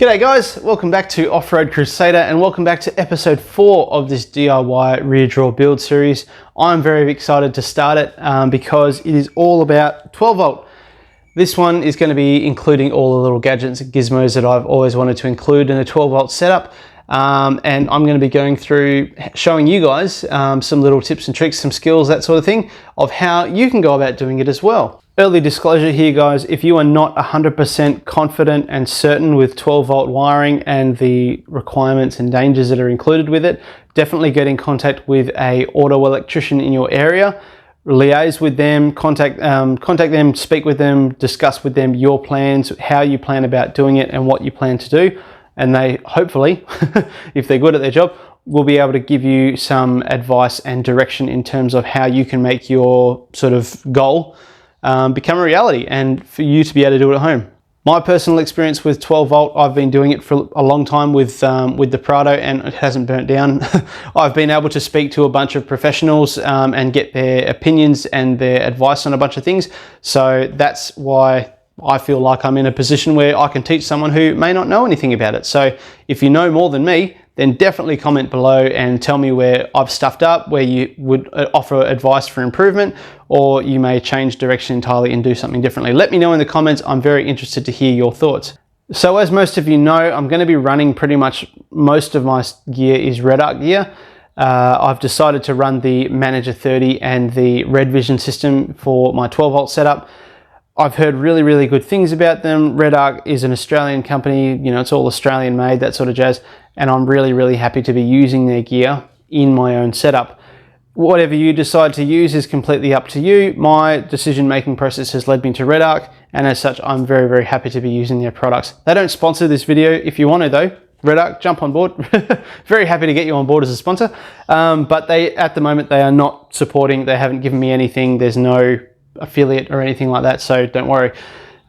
G'day guys, welcome back to Off-Road Crusader and welcome back to episode 4 of this DIY rear draw build series. I'm very excited to start it because it is all about 12 volt. This one is going to be including all the little gadgets and gizmos that I've always wanted to include in a 12 volt setup. And I'm going to be going through showing you guys some little tips and tricks, some skills, that sort of thing, of how you can go about doing it as well. Early disclosure here guys, if you are not 100% confident and certain with 12 volt wiring and the requirements and dangers that are included with it, definitely get in contact with a auto electrician in your area. Liaise with them, contact them, speak with them, discuss with them your plans, how you plan about doing it and what you plan to do. And they hopefully, if they're good at their job, will be able to give you some advice and direction in terms of how you can make your sort of goal become a reality and for you to be able to do it at home. My personal experience with 12 volt, I've been doing it for a long time with the Prado and it hasn't burnt down. I've been able to speak to a bunch of professionals and get their opinions and their advice on a bunch of things. So that's why I feel like I'm in a position where I can teach someone who may not know anything about it. So if you know more than me, then definitely comment below and tell me where I've stuffed up, where you would offer advice for improvement, or you may change direction entirely and do something differently. Let me know in the comments. I'm very interested to hear your thoughts. So as most of you know, I'm going to be running pretty much most of my gear is Redarc gear. I've decided to run the Manager 30 and the Redvision system for my 12 volt setup. I've heard really good things about them. Redarc is an Australian company, you know, it's all Australian made, that sort of jazz. And I'm really happy to be using their gear in my own setup. Whatever you decide to use is completely up to you. My decision-making process has led me to Redarc, and as such, I'm very happy to be using their products. They don't sponsor this video. If you want to though, Redarc, jump on board. Very happy to get you on board as a sponsor. But at the moment, they are not supporting. They haven't given me anything. There's no affiliate or anything like that, so don't worry.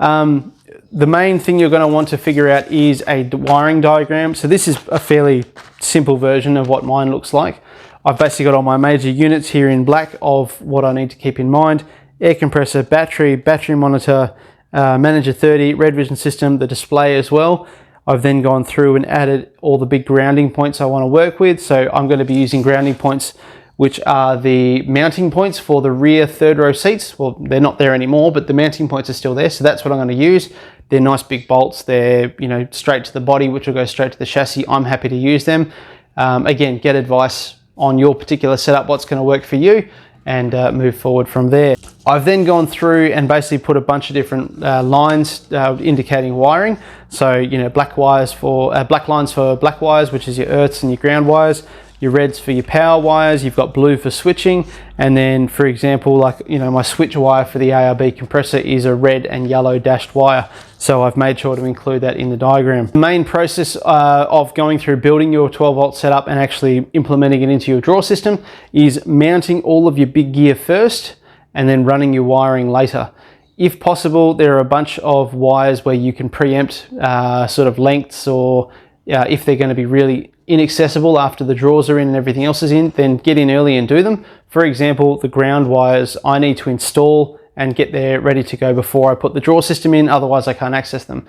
The main thing you're going to want to figure out is a wiring diagram. So this is a fairly simple version of what mine looks like. I've basically got all my major units here in black of what I need to keep in mind: air compressor, battery monitor, Manager 30, Redvision system, the display as well. I've then gone through and added all the big grounding points I want to work with. So I'm going to be using grounding points which are the mounting points for the rear third row seats. Well, they're not there anymore, but the mounting points are still there. So that's what I'm going to use. They're nice big bolts. They're, you know, straight to the body, which will go straight to the chassis. I'm happy to use them. Again, get advice on your particular setup, what's going to work for you, and move forward from there. I've then gone through and basically put a bunch of different lines indicating wiring. So, you know, black lines for black wires, which is your earths and your ground wires. Your reds for your power wires, you've got blue for switching, and then for example, like, you know, my switch wire for the ARB compressor is a red and yellow dashed wire, so I've made sure to include that in the diagram. The main process of going through building your 12 volt setup and actually implementing it into your draw system is mounting all of your big gear first and then running your wiring later. If possible, there are a bunch of wires where you can preempt sort of lengths, or if they're going to be really inaccessible after the drawers are in and everything else is in, then get in early and do them. For example, the ground wires I need to install and get there ready to go before I put the drawer system in, otherwise I can't access them.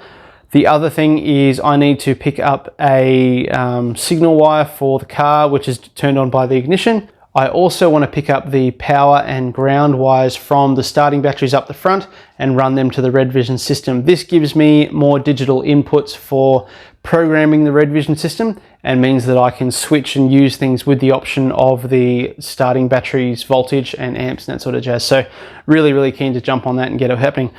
The other thing is I need to pick up a signal wire for the car, which is turned on by the ignition. I also want to pick up the power and ground wires from the starting batteries up the front and run them to the Redvision system. This gives me more digital inputs for programming the Redvision system and means that I can switch and use things with the option of the starting batteries, voltage and amps and that sort of jazz. So really keen to jump on that and get it happening.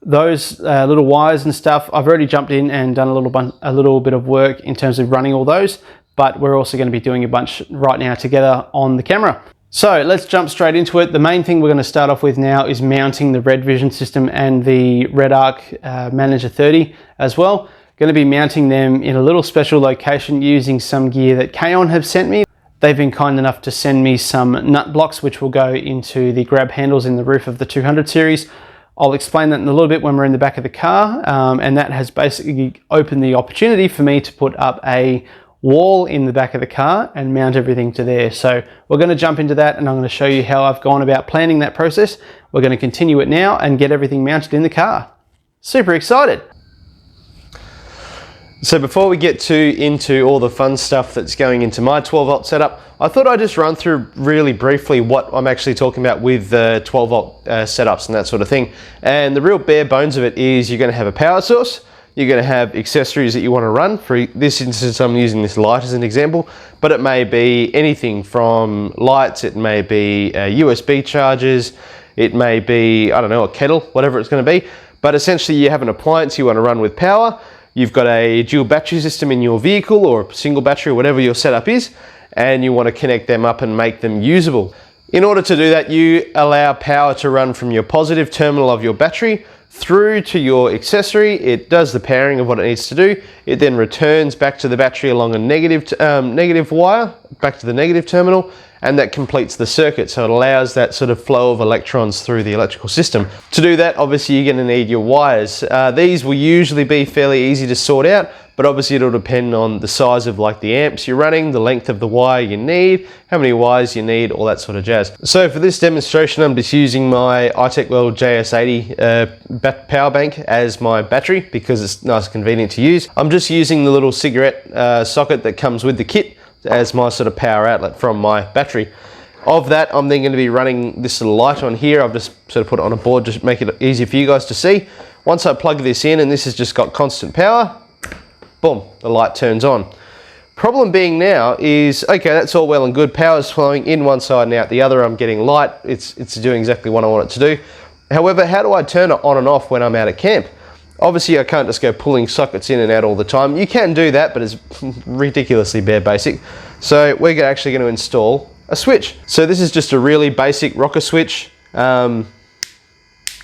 Those little wires and stuff, I've already jumped in and done a little bit of work in terms of running all those, but we're also going to be doing a bunch right now together on the camera. So let's jump straight into it. The main thing we're going to start off with now is mounting the Redvision system and the Redarc Manager 30 as well. Going to be mounting them in a little special location using some gear that Kaon have sent me. They've been kind enough to send me some nut blocks which will go into the grab handles in the roof of the 200 series. I'll explain that in a little bit when we're in the back of the car, and that has basically opened the opportunity for me to put up a wall in the back of the car and mount everything to there. So we're going to jump into that and I'm going to show you how I've gone about planning that process. We're going to continue it now and get everything mounted in the car. Super excited. So before we get into all the fun stuff that's going into my 12 volt setup, I thought I'd just run through really briefly what I'm actually talking about with 12 volt setups and that sort of thing. And the real bare bones of it is you're going to have a power source, you're going to have accessories that you want to run. For this instance, I'm using this light as an example, but it may be anything from lights, it may be USB chargers, it may be, I don't know, a kettle, whatever it's going to be. But essentially you have an appliance you want to run with power. You've got a dual battery system in your vehicle or a single battery or whatever your setup is, and you want to connect them up and make them usable. In order to do that, you allow power to run from your positive terminal of your battery through to your accessory. It does the pairing of what it needs to do. It then returns back to the battery along a negative wire, back to the negative terminal, and that completes the circuit. So it allows that sort of flow of electrons through the electrical system. To do that, obviously you're going to need your wires. These will usually be fairly easy to sort out, but obviously it'll depend on the size of like the amps you're running, the length of the wire you need, how many wires you need, all that sort of jazz. So for this demonstration, I'm just using my iTechworld JS80 power bank as my battery because it's nice and convenient to use. I'm just using the little cigarette socket that comes with the kit as my sort of power outlet from my battery. Of that, I'm then going to be running this little light on here. I've just sort of put it on a board just to make it easier for you guys to see. Once I plug this in, and this has just got constant power, boom, the light turns on. Problem being now is, okay, that's all well and good. Power's flowing in one side and out the other. I'm getting light. It's doing exactly what I want it to do. However, how do I turn it on and off when I'm out at camp? Obviously, I can't just go pulling sockets in and out all the time. You can do that, but it's ridiculously bare basic. So we're actually going to install a switch. So this is just a really basic rocker switch. Turns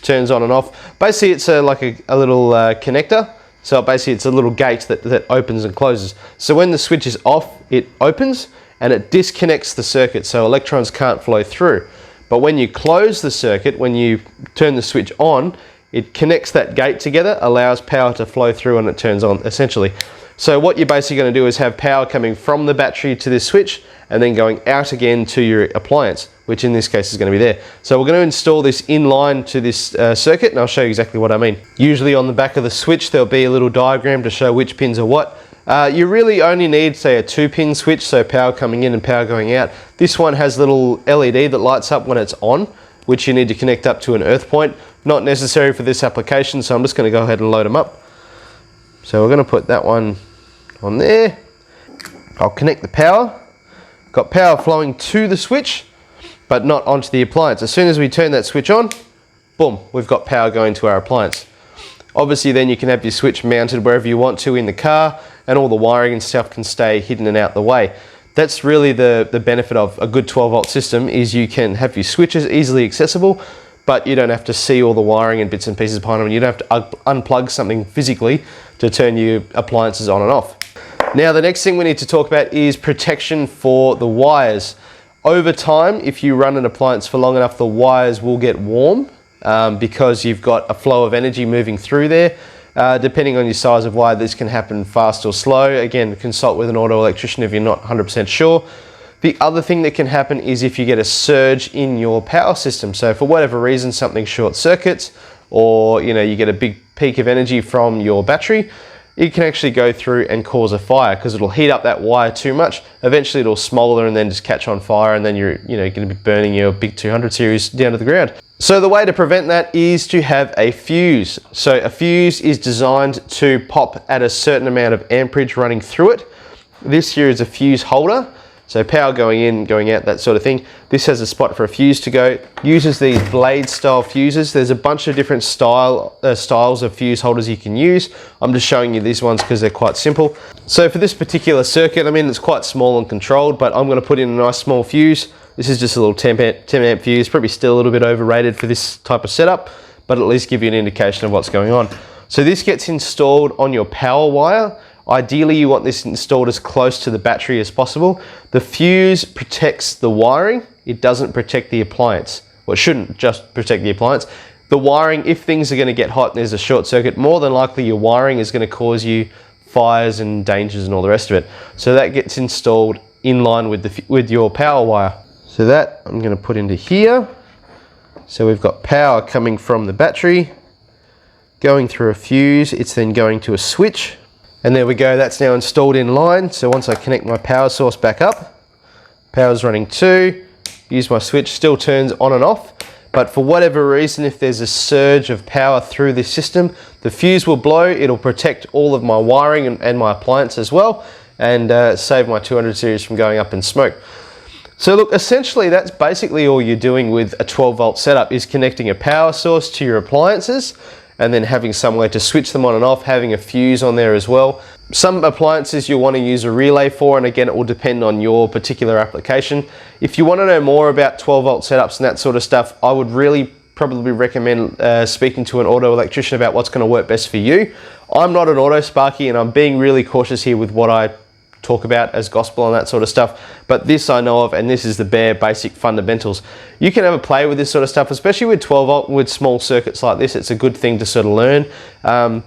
on and off. Basically, it's like a little connector. So basically, it's a little gate that opens and closes. So when the switch is off, it opens and it disconnects the circuit, so electrons can't flow through. But when you close the circuit, when you turn the switch on, it connects that gate together, allows power to flow through, and it turns on essentially. So what you're basically going to do is have power coming from the battery to this switch and then going out again to your appliance, which in this case is going to be there. So we're going to install this in line to this circuit, and I'll show you exactly what I mean. Usually on the back of the switch there'll be a little diagram to show which pins are what. You really only need, say, a 2-pin switch, so power coming in and power going out. This one has a little LED that lights up when it's on, which you need to connect up to an earth point. Not necessary for this application, so I'm just going to go ahead and load them up. So we're going to put that one on there. I'll connect the power. Got power flowing to the switch, but not onto the appliance. As soon as we turn that switch on, boom, we've got power going to our appliance. Obviously then you can have your switch mounted wherever you want to in the car, and all the wiring and stuff can stay hidden and out the way. That's really the benefit of a good 12 volt system, is you can have your switches easily accessible, but you don't have to see all the wiring and bits and pieces behind them. You don't have to unplug something physically to turn your appliances on and off. Now the next thing we need to talk about is protection for the wires. Over time, if you run an appliance for long enough, the wires will get warm because you've got a flow of energy moving through there. Depending on your size of wire, this can happen fast or slow. Again, consult with an auto electrician if you're not 100% sure. The other thing that can happen is if you get a surge in your power system. So for whatever reason, something short circuits, or you get a big peak of energy from your battery, it can actually go through and cause a fire because it'll heat up that wire too much. Eventually it'll smolder and then just catch on fire, and then you're going to be burning your big 200 series down to the ground. So the way to prevent that is to have a fuse. So a fuse is designed to pop at a certain amount of amperage running through it. This here is a fuse holder. So power going in, going out, that sort of thing. This has a spot for a fuse to go. Uses these blade style fuses. There's a bunch of different styles of fuse holders you can use. I'm just showing you these ones because they're quite simple. So for this particular circuit, I mean, it's quite small and controlled, but I'm going to put in a nice small fuse. This is just a little 10 amp fuse, probably still a little bit overrated for this type of setup, but at least give you an indication of what's going on. So this gets installed on your power wire. Ideally, you want this installed as close to the battery as possible. The fuse protects the wiring. It doesn't protect the appliance. Well, it shouldn't just protect the appliance. The wiring, if things are going to get hot and there's a short circuit, more than likely your wiring is going to cause you fires and dangers and all the rest of it. So that gets installed in line with your power wire. So that I'm going to put into here. So we've got power coming from the battery, going through a fuse. It's then going to a switch. And there we go, that's now installed in line. So once I connect my power source back up, power's running 2, use my switch, still turns on and off. But for whatever reason, if there's a surge of power through this system, the fuse will blow. It'll protect all of my wiring and my appliance as well, and save my 200 series from going up in smoke. So look, essentially that's basically all you're doing with a 12 volt setup, is connecting a power source to your appliances and then having somewhere to switch them on and off, having a fuse on there as well. Some appliances you'll want to use a relay for, and again, it will depend on your particular application. If you want to know more about 12 volt setups and that sort of stuff, I would really probably recommend speaking to an auto electrician about what's going to work best for you. I'm not an auto sparky, and I'm being really cautious here with what I talk about as gospel and that sort of stuff, but this I know of, and this is the bare basic fundamentals. You can have a play with this sort of stuff, especially with 12 volt, with small circuits like this. It's a good thing to sort of learn.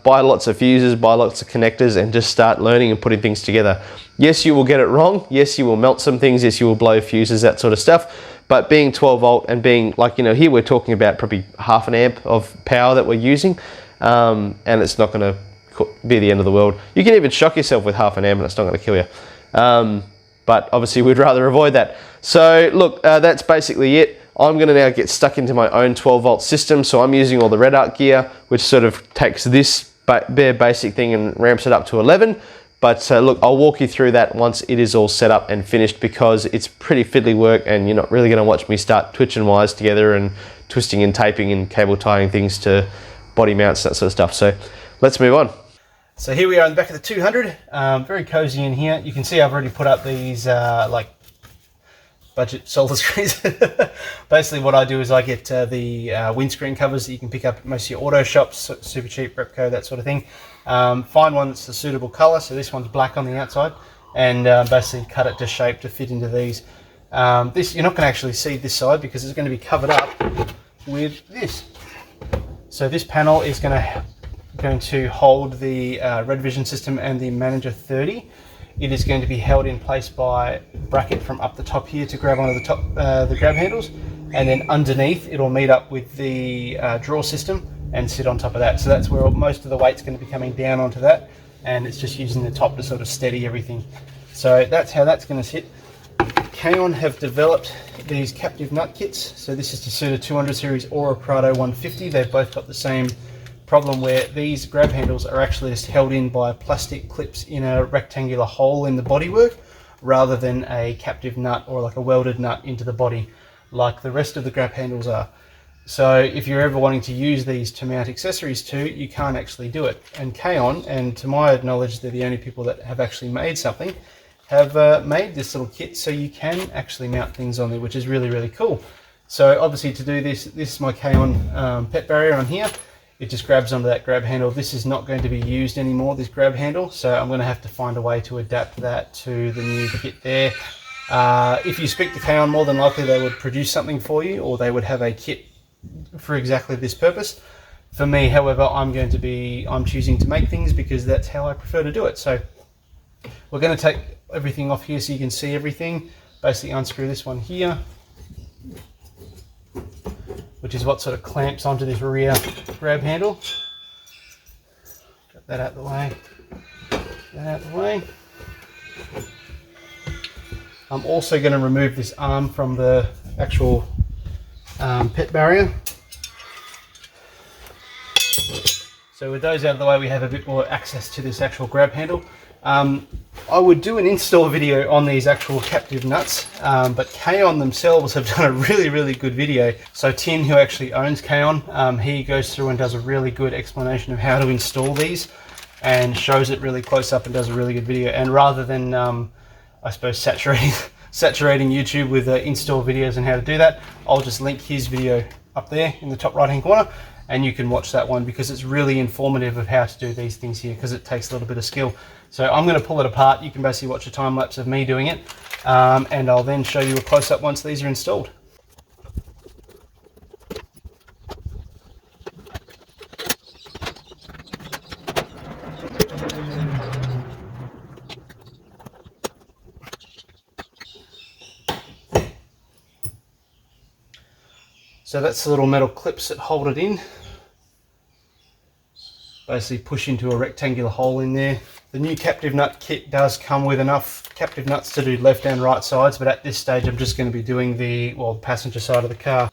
Buy lots of fuses, buy lots of connectors, and just start learning and putting things together. Yes, you will get it wrong. Yes, you will melt some things. Yes, you will blow fuses, that sort of stuff. But being 12 volt and being, like, you know, here we're talking about probably half an amp of power that we're using, and it's not going to be the end of the world. You can even shock yourself with half an amp and it's not going to kill you. But obviously we'd rather avoid that. So look, that's basically it. I'm going to now get stuck into my own 12 volt system. So I'm using all the Redarc gear, which sort of takes this bare basic thing and ramps it up to 11. But look, I'll walk you through that once it is all set up and finished, because it's pretty fiddly work and you're not really going to watch me start twitching wires together and twisting and taping and cable tying things to body mounts, that sort of stuff. So let's move on. So here we are in the back of the 200, very cozy in here. You can see I've already put up these like budget solar screens. Basically what I do is I get the windscreen covers that you can pick up at most of your auto shops, super cheap, Repco, that sort of thing. Find one that's a suitable color, so this one's black on the outside, and basically cut it to shape to fit into these. This, you're not going to actually see this side because it's going to be covered up with this. So this panel is going to hold the Redvision system and the Manager 30. It is going to be held in place by a bracket from up the top here to grab onto the top, the grab handles, and then underneath it'll meet up with the drawer system and sit on top of that. So that's where most of the weight's going to be coming down onto that, and it's just using the top to sort of steady everything. So that's how that's going to sit. Kaon have developed these captive nut kits. So this is to suit a 200 series or a Prado 150. They've both got the same problem, where these grab handles are actually just held in by plastic clips in a rectangular hole in the bodywork, rather than a captive nut or like a welded nut into the body like the rest of the grab handles are. So if you're ever wanting to use these to mount accessories to, you can't actually do it. And Kaon, and to my knowledge they're the only people that have actually made something, have made this little kit so you can actually mount things on there, which is really, really cool. So obviously to do this, this is my Kaon pet barrier on here. It just grabs onto that grab handle. This is not going to be used anymore, this grab handle, so I'm going to have to find a way to adapt that to the new kit there. If you speak to Kaon, more than likely they would produce something for you, or they would have a kit for exactly this purpose. For me, however, I'm choosing to make things because that's how I prefer to do it. So we're going to take everything off here so you can see everything. Basically unscrew this one here, which is what sort of clamps onto this rear grab handle. Get that out of the way. Get that out of the way. I'm also going to remove this arm from the actual pet barrier. So with those out of the way, we have a bit more access to this actual grab handle. I would do an install video on these actual captive nuts, but Kaon themselves have done a really, really good video. So Tin, who actually owns Kaon, he goes through and does a really good explanation of how to install these and shows it really close up and does a really good video. And rather than, I suppose, saturating YouTube with install videos and how to do that, I'll just link his video up there in the top right hand corner, and you can watch that one because it's really informative of how to do these things here, because it takes a little bit of skill. So I'm going to pull it apart. You can basically watch a time lapse of me doing it, and I'll then show you a close up once these are installed. So that's the little metal clips that hold it in. basically push into a rectangular hole in there. The new captive nut kit does come with enough captive nuts to do left and right sides, but at this stage I'm just going to be doing the passenger side of the car.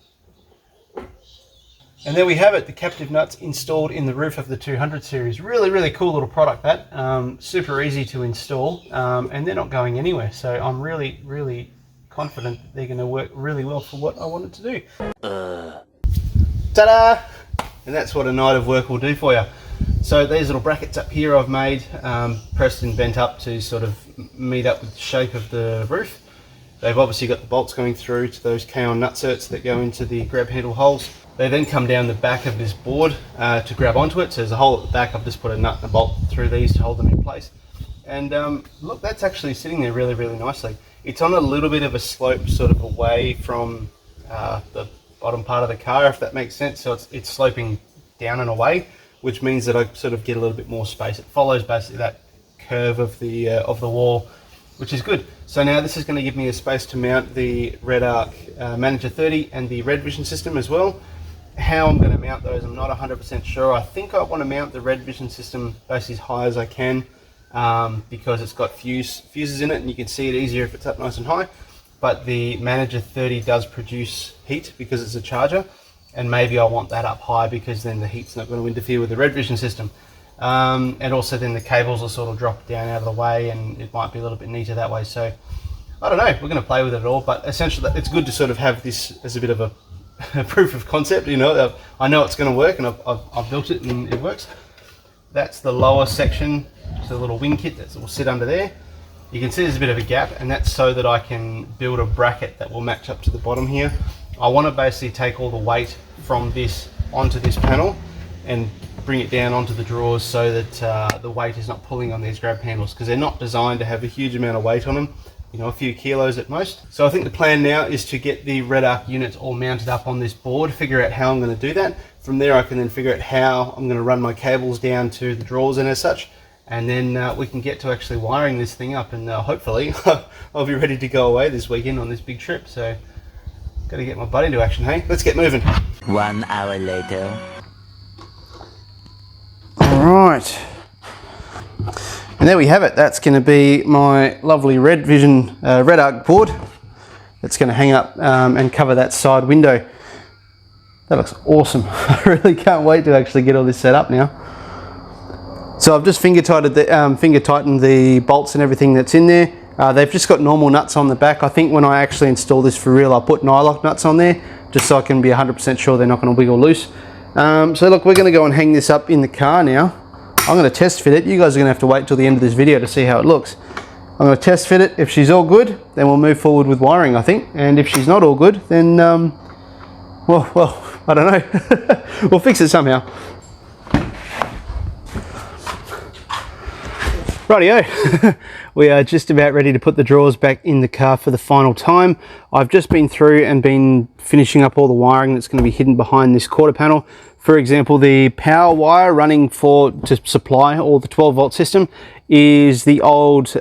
And there we have it, the captive nuts installed in the roof of the 200 series. Really cool little product that. Super easy to install, and they're not going anywhere. So I'm really confident that they're going to work really well for what I wanted to do. Ta-da! And that's what a night of work will do for you. So these little brackets up here I've made, pressed and bent up to sort of meet up with the shape of the roof. They've obviously got the bolts going through to those Kaon nutserts that go into the grab handle holes. They then come down the back of this board to grab onto it. So there's a hole at the back. I've just put a nut and a bolt through these to hold them in place. And look, that's actually sitting there really nicely. It's on a little bit of a slope sort of away from the bottom part of the car, if that makes sense. So it's sloping down and away, which means that I sort of get a little bit more space. It follows basically that curve of the wall, which is good. So now this is going to give me a space to mount the Redarc Manager 30 and the Redvision system as well. How I'm going to mount those, I'm not 100% sure. I think I want to mount the Redvision system basically as high as I can, because it's got fuses in it, and you can see it easier if it's up nice and high. But the Manager 30 does produce heat because it's a charger, and maybe I want that up high because then the heat's not going to interfere with the Redvision system. And also then the cables will sort of drop down out of the way, and it might be a little bit neater that way. So I don't know, we're going to play with it all, but essentially it's good to sort of have this as a bit of a proof of concept. You know, I know it's going to work, and I've built it and it works. That's the lower section, so the little wing kit that will sit under there. You can see there's a bit of a gap, and that's so that I can build a bracket that will match up to the bottom here. I want to basically take all the weight from this onto this panel and bring it down onto the drawers so that the weight is not pulling on these grab handles, because they're not designed to have a huge amount of weight on them, you know, a few kilos at most. So I think the plan now is to get the Redarc units all mounted up on this board, figure out how I'm going to do that. From there I can then figure out how I'm going to run my cables down to the drawers and as such, and then we can get to actually wiring this thing up, and hopefully I'll be ready to go away this weekend on this big trip. So got to get my butt into action, hey? Let's get moving. 1 hour later. Alright, and there we have it. That's going to be my lovely Redvision Redarc board. That's going to hang up and cover that side window. That looks awesome. I really can't wait to actually get all this set up now. So I've just finger tightened the bolts and everything that's in there. They've just got normal nuts on the back. I think when I actually install this for real, I'll put nylock nuts on there just so I can be 100% sure they're not going to wiggle loose. So look, we're going to go and hang this up in the car now. I'm going to test fit it. You guys are going to have to wait till the end of this video to see how it looks. I'm going to test fit it. If she's all good, then we'll move forward with wiring, I think. And if she's not all good, then, well, I don't know. We'll fix it somehow. Rightio, we are just about ready to put the drawers back in the car for the final time. I've just been through and been finishing up all the wiring that's going to be hidden behind this quarter panel. For example, the power wire running to supply all the 12 volt system is the old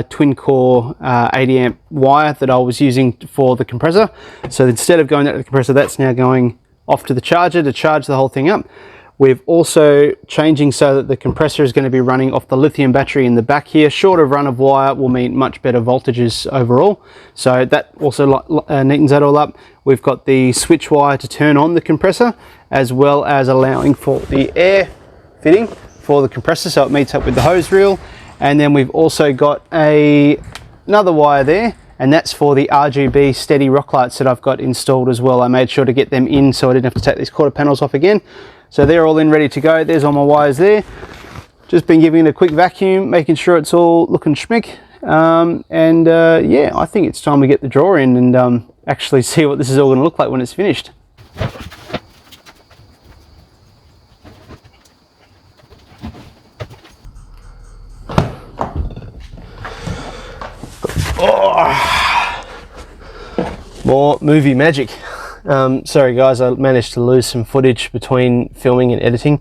twin core 80 amp wire that I was using for the compressor. So instead of going out to the compressor, that's now going off to the charger to charge the whole thing up. We've also changing so that the compressor is going to be running off the lithium battery in the back here. Shorter run of wire will mean much better voltages overall. So that also neatens that all up. We've got the switch wire to turn on the compressor, as well as allowing for the air fitting for the compressor so it meets up with the hose reel. And then we've also got another wire there, and that's for the RGB steady rock lights that I've got installed as well. I made sure to get them in so I didn't have to take these quarter panels off again. So they're all in, ready to go. There's all my wires there. Just been giving it a quick vacuum, making sure it's all looking schmick. Yeah, I think it's time to get the drawer in and actually see what this is all going to look like when it's finished. Oh, more movie magic. Sorry guys, I managed to lose some footage between filming and editing,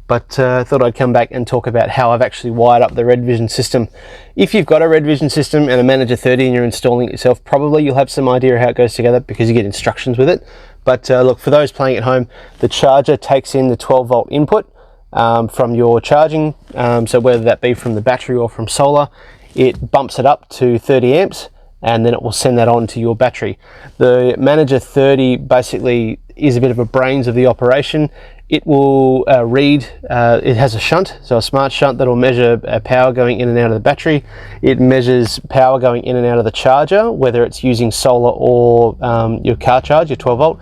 but thought I'd come back and talk about how I've actually wired up the Redvision system. If you've got a Redvision system and a Manager 30 and you're installing it yourself, probably you'll have some idea how it goes together because you get instructions with it. But look, for those playing at home, the charger takes in the 12 volt input, from your charging, so whether that be from the battery or from solar, it bumps it up to 30 amps and then it will send that on to your battery. The Manager 30 basically is a bit of a brains of the operation. It will read, it has a shunt, so a smart shunt that will measure power going in and out of the battery. It measures power going in and out of the charger, whether it's using solar or your car charge, your 12 volt,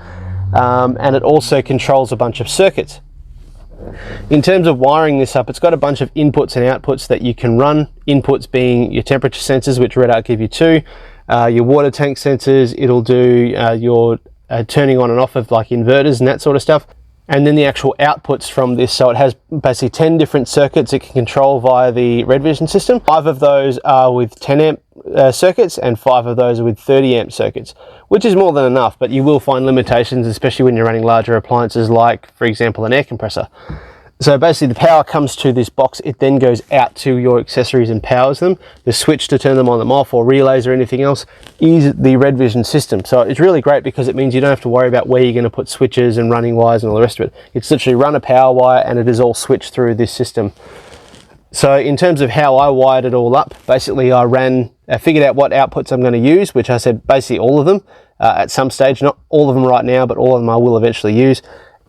and it also controls a bunch of circuits. In terms of wiring this up, it's got a bunch of inputs and outputs that you can run. Inputs being your temperature sensors, which Redarc give you two, your water tank sensors. It'll do your turning on and off of like inverters and that sort of stuff. And then the actual outputs from this, so it has basically 10 different circuits it can control via the Redvision system. 5 of those are with 10 amp circuits and 5 of those are with 30 amp circuits, which is more than enough, but you will find limitations, especially when you're running larger appliances like, for example, an air compressor. So basically the power comes to this box, it then goes out to your accessories and powers them. The switch to turn them on, them off, or relays or anything else is the Redvision system. So it's really great because it means you don't have to worry about where you're going to put switches and running wires and all the rest of it. It's literally run a power wire and it is all switched through this system. So in terms of how I wired it all up, basically I figured out what outputs I'm going to use, which I said basically all of them at some stage, not all of them right now, but all of them I will eventually use.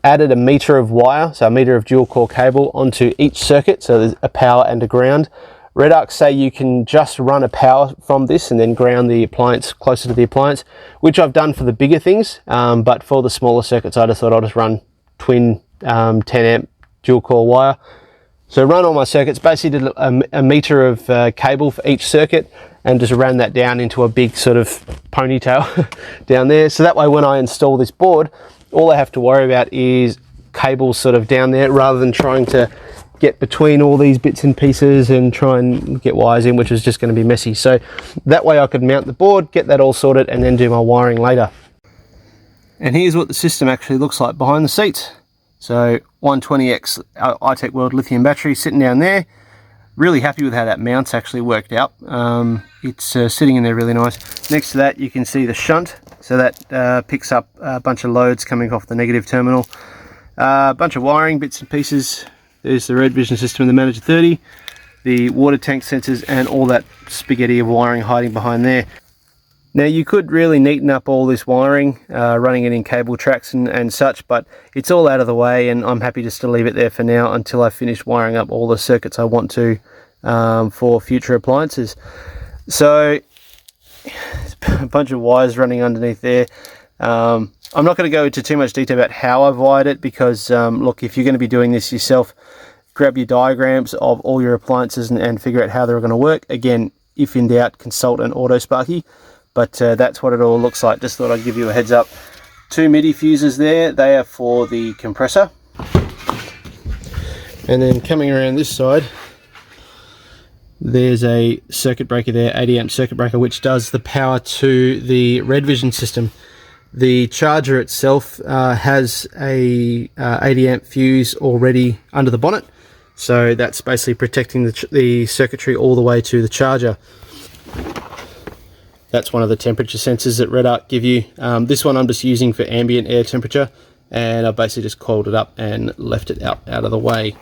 Added a meter of wire, so a meter of dual core cable onto each circuit, so there's a power and a ground. Redarc say you can just run a power from this and then ground the appliance closer to the appliance, which I've done for the bigger things, but for the smaller circuits I just thought I'll just run twin 10 amp dual core wire. So run all my circuits, basically did a meter of cable for each circuit and just ran that down into a big sort of ponytail down there. So that way when I install this board, all I have to worry about is cables sort of down there rather than trying to get between all these bits and pieces and try and get wires in, which is just going to be messy. So that way I could mount the board, get that all sorted and then do my wiring later. And here's what the system actually looks like behind the seats. So 120X iTechworld lithium battery sitting down there. Really happy with how that mount's actually worked out. It's sitting in there really nice. Next to that you can see the shunt. So that picks up a bunch of loads coming off the negative terminal. A bunch of wiring bits and pieces. There's the Redvision system and the Manager 30. The water tank sensors and all that spaghetti of wiring hiding behind there. Now you could really neaten up all this wiring, running it in cable tracks and such, but it's all out of the way and I'm happy just to leave it there for now until I finish wiring up all the circuits I want to for future appliances. So a bunch of wires running underneath there. I'm not going to go into too much detail about how I've wired it because look, if you're going to be doing this yourself, grab your diagrams of all your appliances and figure out how they're going to work. Again, if in doubt, consult an Auto Sparky. But that's what it all looks like. Just thought I'd give you a heads up. 2 MIDI fuses there. They are for the compressor. And then coming around this side, there's a circuit breaker there, 80 amp circuit breaker, which does the power to the Redvision system. The charger itself has a 80 amp fuse already under the bonnet. So that's basically protecting the circuitry all the way to the charger. That's one of the temperature sensors that Redarc give you. This one I'm just using for ambient air temperature, and I basically just coiled it up and left it out of the way.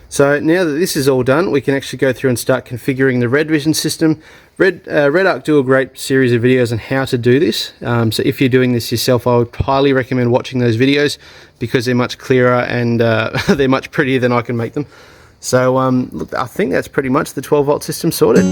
So now that this is all done, we can actually go through and start configuring the Redvision system. Redarc do a great series of videos on how to do this. So if you're doing this yourself, I would highly recommend watching those videos because they're much clearer and they're much prettier than I can make them. So look, I think that's pretty much the 12 volt system sorted.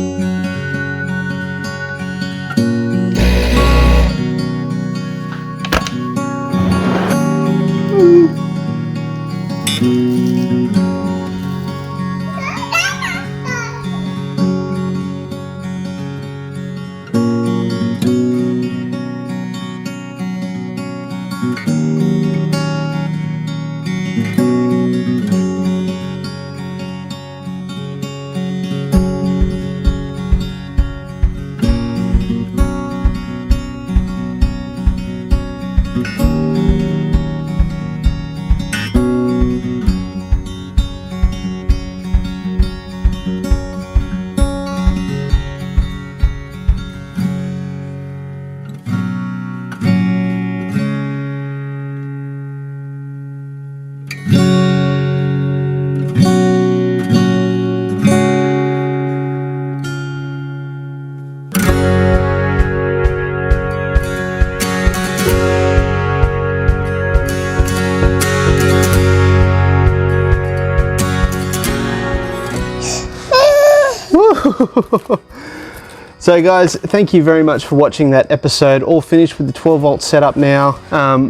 So guys, thank you very much for watching that episode. All finished with the 12 volt setup now.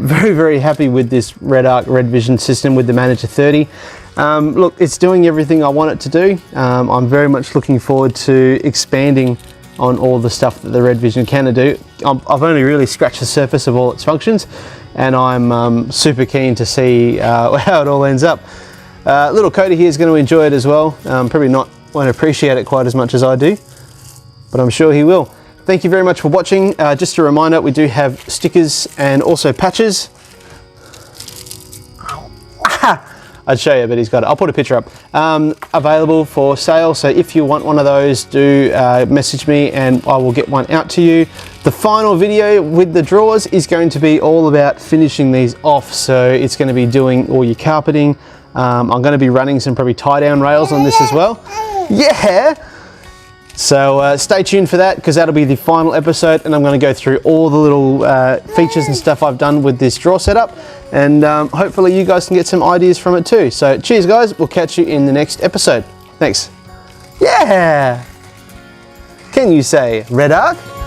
Very, very happy with this Redarc Redvision system with the Manager 30. Look, it's doing everything I want it to do. I'm very much looking forward to expanding on all the stuff that the Redvision can do. I've only really scratched the surface of all its functions, and I'm super keen to see how it all ends up. Little Cody here is going to enjoy it as well. Probably won't appreciate it quite as much as I do, but I'm sure he will. Thank you very much for watching. Just a reminder, we do have stickers and also patches. I'd show you, but he's got it. I'll put a picture up. Available for sale, so if you want one of those, do message me and I will get one out to you. The final video with the drawers is going to be all about finishing these off, so it's going to be doing all your carpeting. I'm going to be running some probably tie-down rails on this as well. Yeah! So stay tuned for that, because that'll be the final episode, and I'm going to go through all the little features and stuff I've done with this drawer setup, and hopefully you guys can get some ideas from it too. So cheers guys, we'll catch you in the next episode. Thanks. Yeah! Can you say Redarc?